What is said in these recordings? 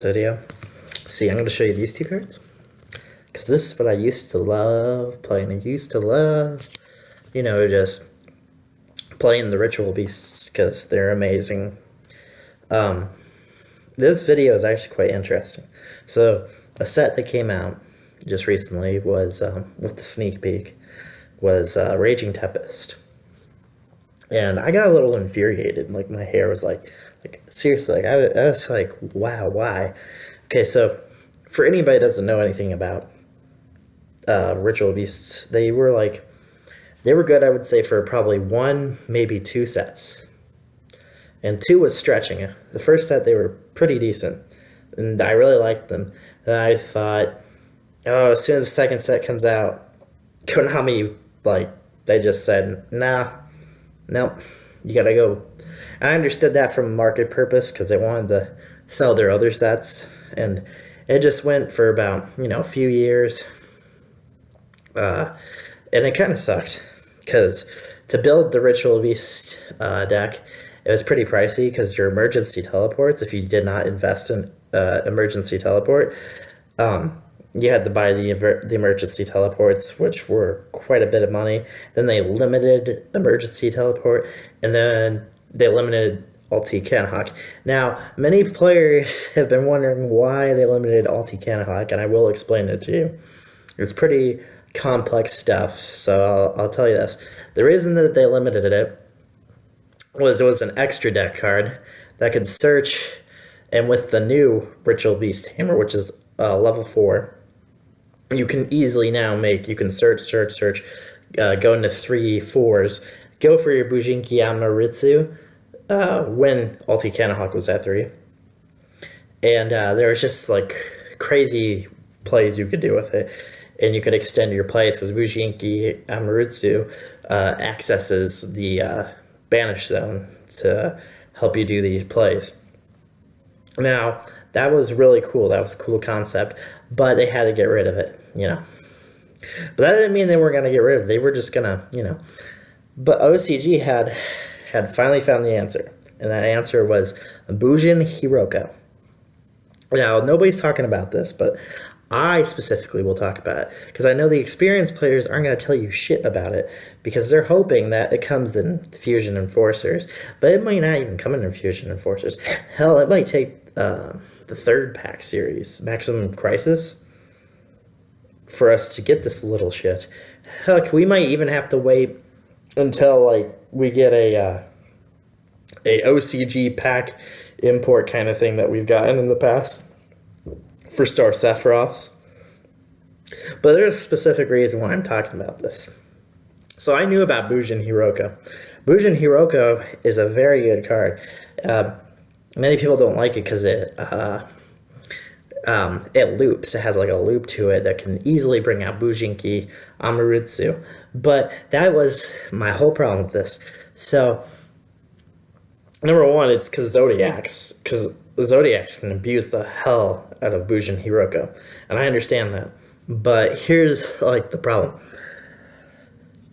Video. See, I'm going to show you these two cards because this is what I used to love playing. I used to love, just playing the Ritual Beasts because they're amazing. This video is actually quite interesting. So, a set that came out just recently was, with the sneak peek, was Raging Tempest. And I got a little infuriated. Like, my hair was like seriously, I was like, wow, why? Okay, so for anybody that doesn't know anything about Ritual Beasts, they were good, I would say, for probably one, maybe two sets. And two was stretching. The first set, they were pretty decent, and I really liked them. And I thought, oh, as soon as the second set comes out, Konami, they just said, nah, nope, you gotta go. And I understood that from a market purpose because they wanted to sell their other sets, and it just went for about, a few years. And it kind of sucked because to build the Ritual Beast deck, it was pretty pricey because your emergency teleports, if you did not invest in emergency teleport, you had to buy the emergency teleports, which were quite a bit of money. Then they limited emergency teleport, and then they limited Ulti Cannahawk. Now, many players have been wondering why they limited Ulti Cannahawk, and I will explain it to you. It's pretty complex stuff, so I'll tell you this. The reason that they limited it was an extra deck card that could search, and with the new Ritual Beast Hammer, which is level 4, you can easily now you can search, go into 3/4s, go for your Bujinki Amaritsu when Ulti Cannahawk was at 3. And there was just crazy plays you could do with it. And you could extend your plays because Bujinki Amaritsu accesses the Banish Zone to help you do these plays. Now, that was really cool. That was a cool concept, but they had to get rid of it, But that didn't mean they weren't going to get rid of it. They were just going to, But OCG had finally found the answer, and that answer was Bujin Hiroka. Now, nobody's talking about this, but I specifically will talk about it because I know the experienced players aren't going to tell you shit about it because they're hoping that it comes in Fusion Enforcers, but it might not even come in Fusion Enforcers. Hell, it might take the third pack series, Maximum Crisis, for us to get this little shit. Heck, we might even have to wait until we get a OCG pack import kind of thing that we've gotten in the past for Star Sephiroths. But there's a specific reason why I'm talking about this. So I knew about Bujin Hiroka. Bujin Hiroka is a very good card. Many people don't like it because it loops. It has a loop to it that can easily bring out Bujinki Amaritsu. But that was my whole problem with this. So, number one, it's because ZOODIACS. Because ZOODIACS can abuse the hell out of Bujin Hiroka. And I understand that. But here's, the problem.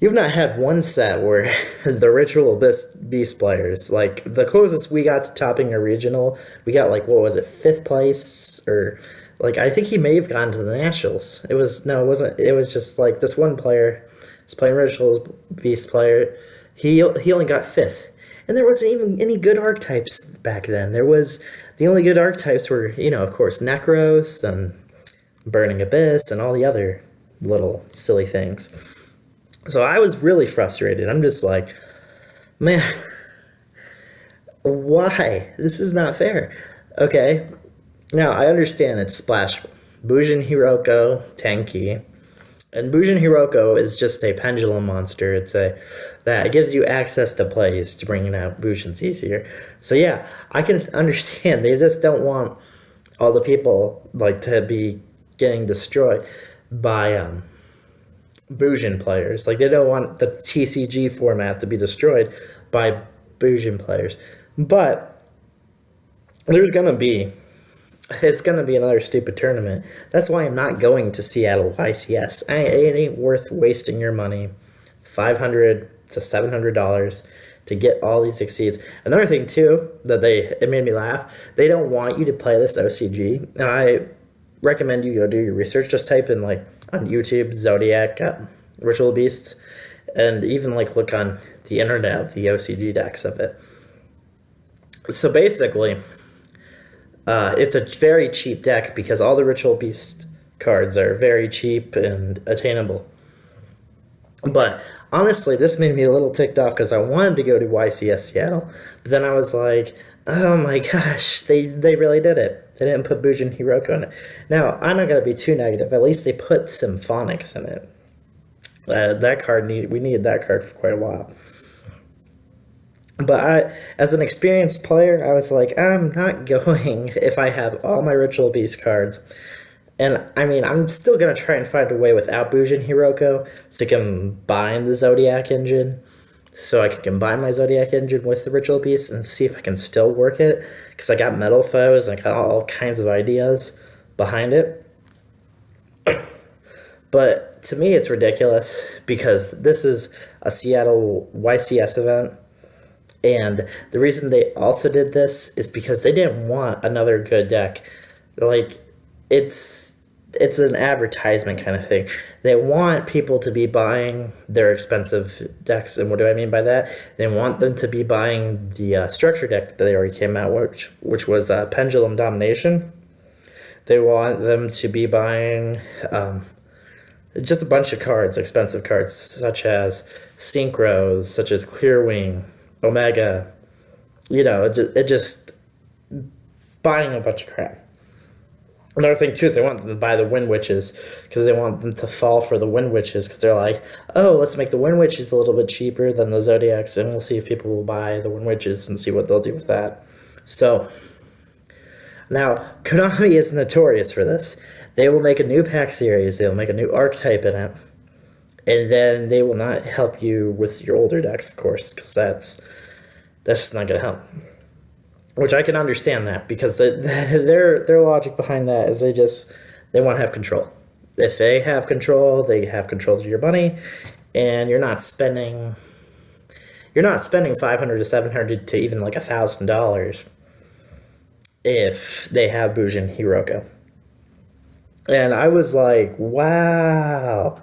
You've not had one set where the Ritual Beast players, the closest we got to topping a regional, we got, 5th place? Or, I think he may have gone to the Nationals. It wasn't. It was just, this one player, was playing Ritual Beast player, he only got 5th. And there wasn't even any good archetypes back then. The only good archetypes were, of course, Necros and Burning Abyss and all the other little silly things. So I was really frustrated. I'm just like, man, why? This is not fair. Okay, now I understand it's splashable. Bujin Hiroko, tanky. And Bujin Hiroko is just a pendulum monster. That gives you access to plays to bring out Bujins easier. So yeah, I can understand. They just don't want all the people to be getting destroyed by Bujin players. They don't want the TCG format to be destroyed by Bujin players. But it's gonna be another stupid tournament. That's why I'm not going to Seattle YCS. It ain't worth wasting your money, $500 to $700, to get all these exceeds. Another thing too it made me laugh. They don't want you to play this OCG, and I recommend you go do your research. Just type in like on YouTube Zodiac Ritual Beasts, and even like look on the internet of the OCG decks of it. So basically, it's a very cheap deck because all the Ritual Beast cards are very cheap and attainable. But honestly, this made me a little ticked off because I wanted to go to YCS Seattle, but then I was like, oh my gosh, they really did it. They didn't put Bujin Hiroko in it. Now, I'm not going to be too negative. At least they put Symphonics in it. That card, we needed that card for quite a while. But as an experienced player, I was like, I'm not going if I have all my Ritual Beast cards. And, I mean, I'm still going to try and find a way without Bujin Hiroko to combine the Zodiac engine. So I can combine my Zodiac engine with the Ritual Beast and see if I can still work it. Because I got Metal Foes and I got all kinds of ideas behind it. But to me, it's ridiculous because this is a Seattle YCS event. And the reason they also did this is because they didn't want another good deck. Like, it's an advertisement kind of thing. They want people to be buying their expensive decks. And what do I mean by that? They want them to be buying the structure deck that they already came out with, which was Pendulum Domination. They want them to be buying just a bunch of cards, expensive cards, such as Synchros, such as Clearwing, Omega. You know, it just buying a bunch of crap. Another thing, too, is they want them to buy the Wind Witches because they want them to fall for the Wind Witches because they're like, oh, let's make the Wind Witches a little bit cheaper than the Zodiacs, and we'll see if people will buy the Wind Witches and see what they'll do with that. So, now, Konami is notorious for this. They will make a new pack series, they will make a new archetype in it, and then they will not help you with your older decks, of course, because that's just not going to help. Which I can understand that, because their logic behind that is they want to have control. If they have control of your money, and you're not spending $500 to $700 to even like $1,000 if they have Bujin Hiroko. And I was like, wow,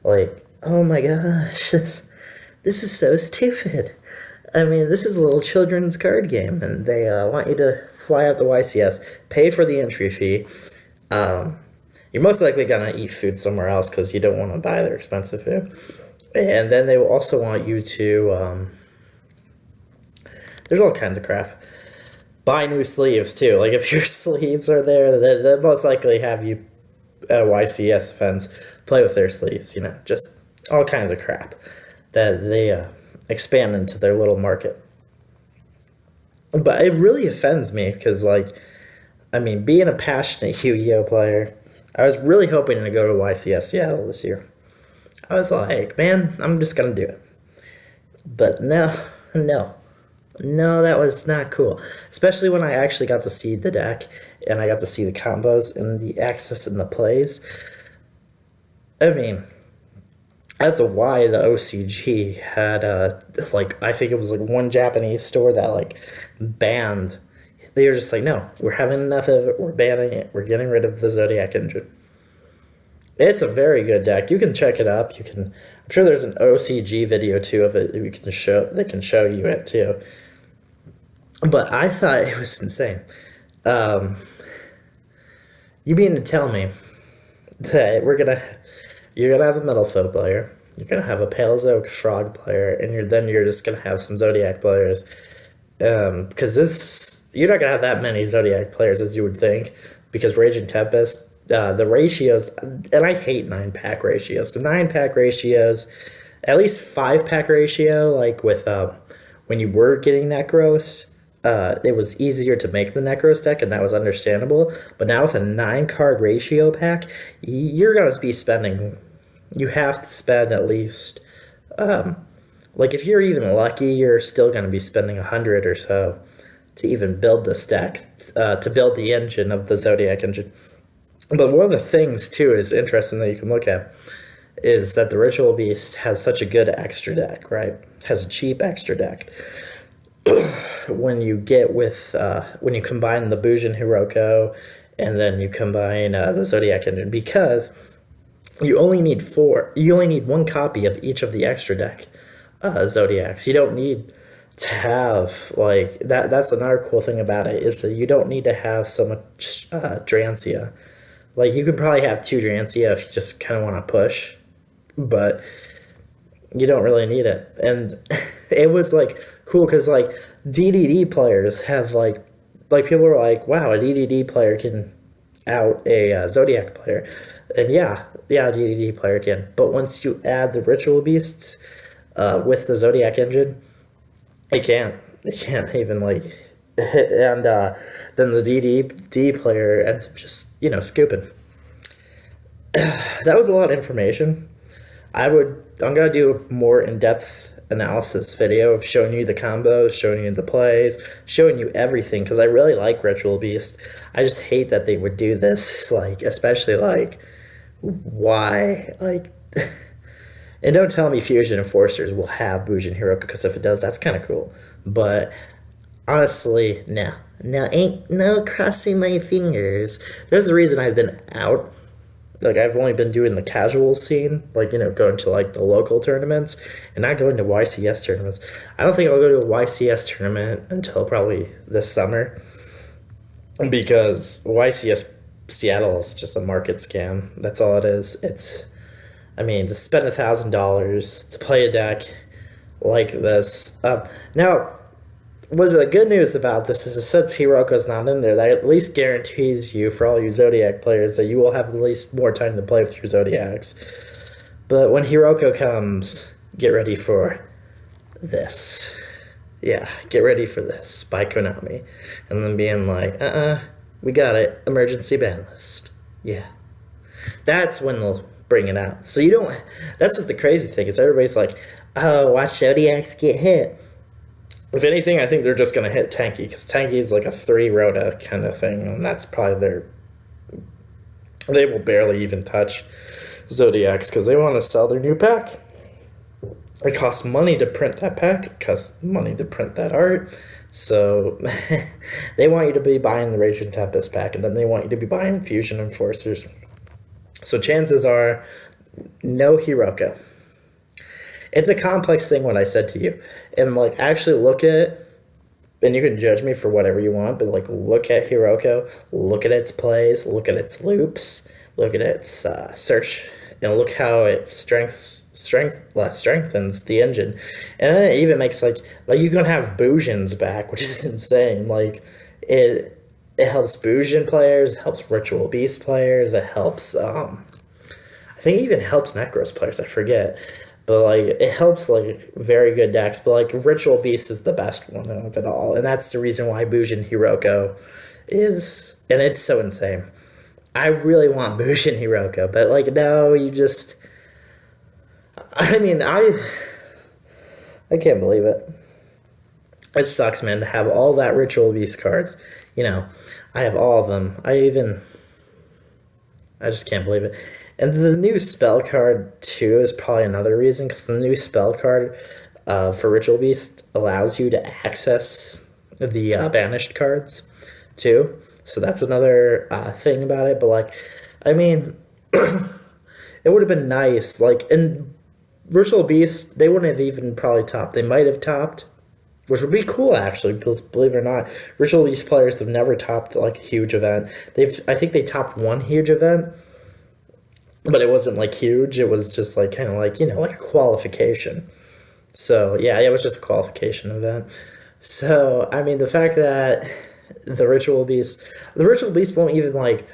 like, oh my gosh, this is so stupid. I mean, this is a little children's card game, and they want you to fly out to YCS, pay for the entry fee. You're most likely going to eat food somewhere else because you don't want to buy their expensive food. And then they will also want you to, there's all kinds of crap. Buy new sleeves, too. Like, if your sleeves are there, they'll most likely have you at a YCS events play with their sleeves, you know, just all kinds of crap that they expand into their little market. But it really offends me because, like, I mean, being a passionate Yu-Gi-Oh player, I was really hoping to go to YCS Seattle this year. I was like, man, I'm just going to do it. But no, that was not cool. Especially when I actually got to see the deck and I got to see the combos and the access and the plays. I mean, that's why the OCG had, I think it was like one Japanese store that, like, banned. They were just like, no, we're having enough of it. We're banning it. We're getting rid of the Zodiac engine. It's a very good deck. You can check it up. I'm sure there's an OCG video, too, of it they can show you it, too. But I thought it was insane. You mean to tell me that you're gonna have a Metal Foe player, you're gonna have a Pale Zoe Frog player, and you're just gonna have some Zodiac players. Because you're not gonna have that many Zodiac players as you would think, because Raging Tempest, the ratios, and I hate 9-pack ratios. The 9-pack ratios, at least 5-pack ratio, like with when you were getting Necros, it was easier to make the Necros deck, and that was understandable. But now with a 9-card ratio pack, you're going to be spending, you have to spend at least, like if you're even lucky, you're still going to be spending 100 or so to even build this deck, to build the engine of the Zodiac engine. But one of the things, too, is interesting that you can look at is that the Ritual Beast has such a good extra deck, right? Has a cheap extra deck. When you get with when you combine the Bujin Hiroko and then you combine the Zodiac engine, because you only need one copy of each of the extra deck Zodiacs. You don't need to have like that. That's another cool thing about it, is that you don't need to have so much Drancia. Like, you can probably have 2 Drancia if you just kind of want to push, but you don't really need it. And it was like cool because like DDD players have like people are like, wow, a DDD player can out a Zodiac player. And yeah, DDD player can. But once you add the Ritual Beasts with the Zodiac engine, it can't. It can't even like hit. And then the DDD player ends up just, scooping. That was a lot of information. I'm gonna do a more in-depth analysis video of showing you the combos, showing you the plays, showing you everything, because I really like Ritual Beast. I just hate that they would do this, like, especially like, why, like, and don't tell me Fusion Enforcers will have Bujin Hiroko, because if it does, that's kind of cool. But honestly, no, ain't no crossing my fingers. There's a reason I've been out. Like, I've only been doing the casual scene, like, going to, like, the local tournaments, and not going to YCS tournaments. I don't think I'll go to a YCS tournament until probably this summer, because YCS Seattle is just a market scam. That's all it is. To spend $1,000 to play a deck like this. Now, what's the good news about this is, since Hiroko's not in there, that at least guarantees you, for all you Zodiac players, that you will have at least more time to play with your Zodiacs. But when Hiroko comes, get ready for this. Yeah, get ready for this by Konami. And then being like, we got it, emergency ban list. Yeah. That's when they'll bring it out. So that's what's the crazy thing, is everybody's like, oh, watch Zodiacs get hit. If anything, I think they're just going to hit Tanky, because Tanky is like a 3 Rota kind of thing, and that's probably they will barely even touch Zodiacs, because they want to sell their new pack. It costs money to print that pack, it costs money to print that art, so they want you to be buying the Raging Tempest pack, and then they want you to be buying Fusion Enforcers. So chances are, no Hiroko. It's a complex thing, what I said to you. And, like, actually look at it, and you can judge me for whatever you want, but, like, look at Hiroko, look at its plays, look at its loops, look at its search, and look how it strengthens the engine. And then it even makes, like you can have Bujins back, which is insane. Like, it helps Bujin players, it helps Ritual Beast players, it helps, I think it even helps Necros players, I forget. But, like, it helps, like, very good decks. But, like, Ritual Beast is the best one of it all. And that's the reason why Bujin Hiroko is... And it's so insane. I really want Bujin Hiroko. But, like, no, you just... I can't believe it. It sucks, man, to have all that Ritual Beast cards. I have all of them. I just can't believe it. And the new spell card, too, is probably another reason, because the new spell card for Ritual Beast allows you to access the banished cards, too. So that's another thing about it. But, like, it would have been nice. Like, in Ritual Beast, they wouldn't have even probably topped. They might have topped, which would be cool, actually, because, believe it or not, Ritual Beast players have never topped, like, a huge event. I think they topped one huge event, but it wasn't, like, huge. It was just, like, kind of like, like a qualification. So, yeah, it was just a qualification event. So, the fact that the Ritual Beast won't even, like,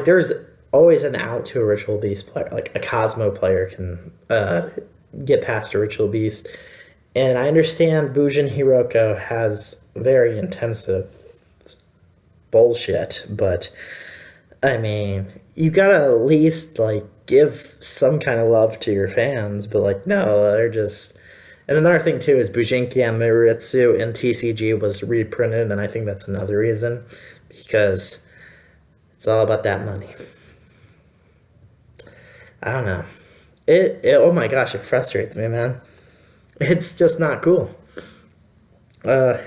there's always an out to a Ritual Beast player. Like, a Cosmo player can get past a Ritual Beast. And I understand Bujin Hiroko has very intensive bullshit, but... you gotta at least, like, give some kind of love to your fans, but, like, no, they're just... And another thing, too, is Bujinki Maritsu in TCG was reprinted, and I think that's another reason, because it's all about that money. I don't know. Oh my gosh, it frustrates me, man. It's just not cool. Uh,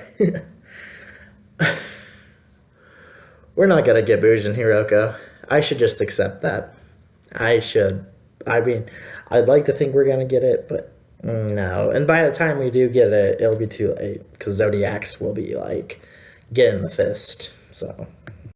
we're not gonna get Bujin Hiroko. I should just accept that. I should. I mean, I'd like to think we're gonna get it, but no. And by the time we do get it, it'll be too late because Zodiacs will be like getting the fist. So